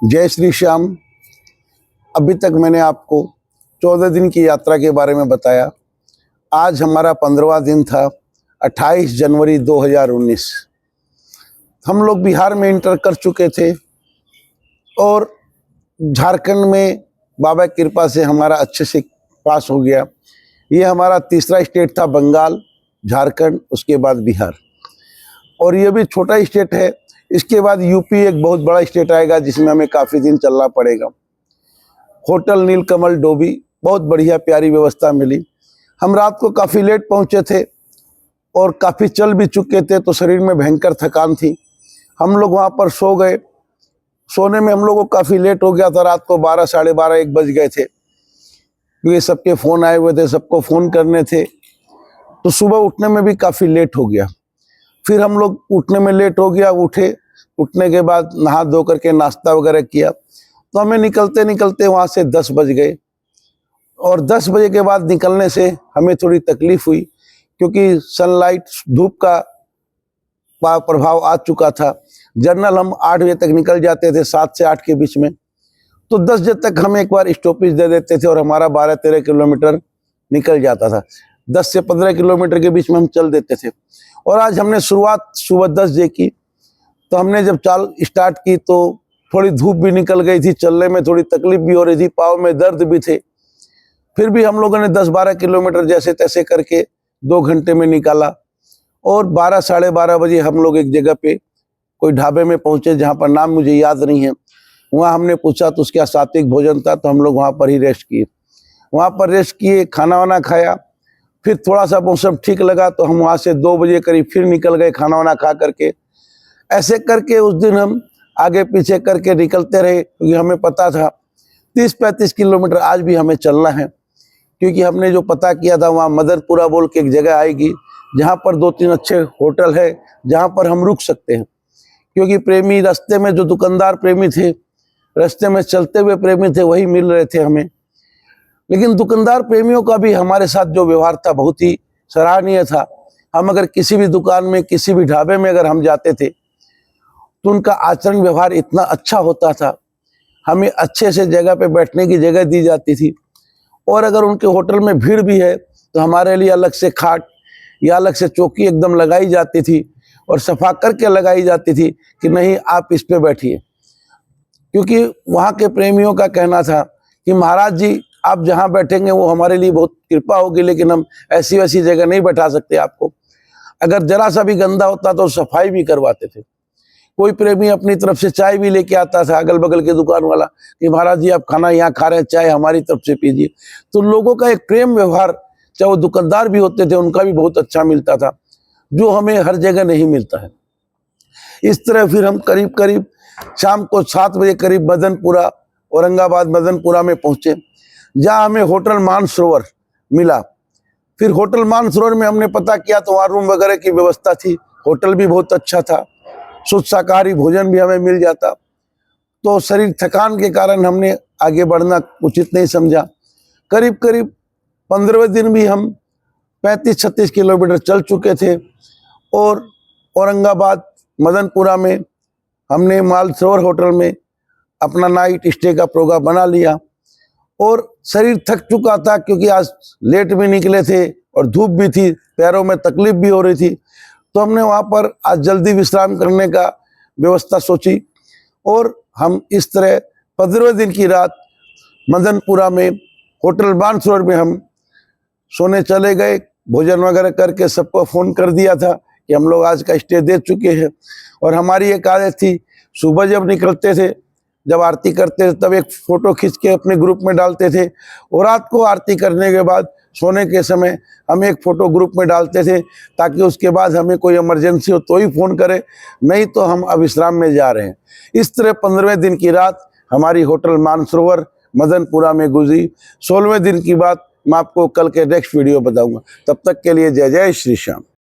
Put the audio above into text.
जय श्री श्याम। अभी तक मैंने आपको 14 दिन की यात्रा के बारे में बताया। आज हमारा 15वां दिन था, 28 जनवरी 2019। हम लोग बिहार में इंटर कर चुके थे और झारखंड में बाबा की कृपा से हमारा अच्छे से पास हो गया। ये हमारा तीसरा स्टेट था, बंगाल, झारखंड, उसके बाद बिहार। और ये भी छोटा स्टेट है। इसके बाद यूपी एक बहुत बड़ा स्टेट आएगा जिसमें हमें काफ़ी दिन चलना पड़ेगा। होटल नीलकमल डोभी, बहुत बढ़िया प्यारी व्यवस्था मिली। हम रात को काफ़ी लेट पहुंचे थे और काफ़ी चल भी चुके थे, तो शरीर में भयंकर थकान थी। हम लोग वहां पर सो गए। सोने में हम लोग को काफ़ी लेट हो गया था। रात को 12, साढ़े 12, 1 बज गए थे, क्योंकि सबके फ़ोन आए हुए थे, सबको फ़ोन करने थे। तो सुबह उठने में भी काफ़ी लेट हो गया। फिर हम लोग उठने में लेट हो गया, उठने के बाद नहा धो करके नाश्ता वगैरह किया, तो हमें निकलते निकलते वहाँ से 10 बज गए। और 10 बजे के बाद निकलने से हमें थोड़ी तकलीफ हुई, क्योंकि सनलाइट, धूप का प्रभाव आ चुका था। जनरल हम 8 बजे तक निकल जाते थे, 7 से 8 के बीच में। तो 10 बजे तक हम एक बार स्टॉपेज दे देते थे और हमारा 12-13 किलोमीटर निकल जाता था। 10 से 15 किलोमीटर के बीच में हम चल देते थे। और आज हमने शुरुआत सुबह 10 बजे की। तो हमने जब चाल स्टार्ट की तो थोड़ी धूप भी निकल गई थी, चलने में थोड़ी तकलीफ भी हो रही थी, पाँव में दर्द भी थे। फिर भी हम लोगों ने 10-12 किलोमीटर जैसे तैसे करके 2 घंटे में निकाला। और 12, साढ़े 12 बजे हम लोग एक जगह पे कोई ढाबे में पहुंचे, जहां पर नाम मुझे याद नहीं है। वहां हमने पूछा तो उसका सात्विक भोजन था, तो हम लोग वहां पर ही रेस्ट किए। वहां पर रेस्ट किए, खाना वाना खाया। फिर थोड़ा सा मौसम ठीक लगा तो हम वहां से 2 बजे करीब फिर निकल गए, खाना वाना खा करके। ऐसे करके उस दिन हम आगे पीछे करके निकलते रहे, क्योंकि हमें पता था 30-35 किलोमीटर आज भी हमें चलना है। क्योंकि हमने जो पता किया था, वहाँ मदनपुरा बोल के एक जगह आएगी, जहाँ पर 2-3 अच्छे होटल है, जहाँ पर हम रुक सकते हैं। क्योंकि प्रेमी रास्ते में, जो दुकानदार प्रेमी थे, रास्ते में चलते हुए प्रेमी थे, वही मिल रहे थे हमें। लेकिन दुकानदार प्रेमियों का भी हमारे साथ जो व्यवहार था बहुत ही सराहनीय था। हम अगर किसी भी दुकान में, किसी भी ढाबे में अगर हम जाते थे, तो उनका आचरण व्यवहार इतना अच्छा होता था। हमें अच्छे से जगह पे बैठने की जगह दी जाती थी। और अगर उनके होटल में भीड़ भी है तो हमारे लिए अलग से खाट या अलग से चौकी एकदम लगाई जाती थी, और सफा करके लगाई जाती थी कि नहीं, आप इस पे बैठिए। क्योंकि वहाँ के प्रेमियों का कहना था कि महाराज जी, आप जहाँ बैठेंगे वो हमारे लिए बहुत कृपा होगी, लेकिन हम ऐसी वैसी जगह नहीं बैठा सकते आपको। अगर जरा सा भी गंदा होता तो सफाई भी करवाते थे। कोई प्रेमी अपनी तरफ से चाय भी लेके आता था, अगल बगल के दुकान वाला, कि महाराज जी, आप खाना यहाँ खा रहे हैं, चाय हमारी तरफ से पीजिए। तो लोगों का एक प्रेम व्यवहार, चाहे वो दुकानदार भी होते थे, उनका भी बहुत अच्छा मिलता था, जो हमें हर जगह नहीं मिलता है। इस तरह फिर हम करीब करीब शाम को 7 बजे करीब मदनपुरा, औरंगाबाद मदनपुरा में पहुंचे, जहाँ हमें होटल मानसरोवर मिला। फिर होटल मानसरोवर में हमने पता किया तो वहाँ रूम वगैरह की व्यवस्था थी, होटल भी बहुत अच्छा था, शुद्ध शाकाहारी भोजन भी हमें मिल जाता। तो शरीर थकान के कारण हमने आगे बढ़ना उचित नहीं समझा। करीब करीब 15वें दिन भी हम 35-36 किलोमीटर चल चुके थे। और औरंगाबाद मदनपुरा में हमने मानसरोवर होटल में अपना नाइट स्टे का प्रोग्राम बना लिया। और शरीर थक चुका था, क्योंकि आज लेट भी निकले थे और धूप भी थी, पैरों में तकलीफ भी हो रही थी। तो हमने वहाँ पर आज जल्दी विश्राम करने का व्यवस्था सोची। और हम इस तरह 15वें दिन की रात मदनपुरा में होटल मानसरोवर में हम सोने चले गए। भोजन वगैरह करके सबको फ़ोन कर दिया था कि हम लोग आज का स्टे दे चुके हैं। और हमारी एक आदत थी, सुबह जब निकलते थे, जब आरती करते थे, तब एक फ़ोटो खींच के अपने ग्रुप में डालते थे। और रात को आरती करने के बाद सोने के समय हम एक फ़ोटो ग्रुप में डालते थे, ताकि उसके बाद हमें कोई इमरजेंसी हो तो ही फ़ोन करे, नहीं तो हम अब विश्राम में जा रहे हैं। इस तरह 15वें दिन की रात हमारी होटल मानसरोवर मदनपुरा में गुजरी। 16वें दिन की बात मैं आपको कल के नेक्स्ट वीडियो बताऊंगा। तब तक के लिए जय जय श्री श्याम।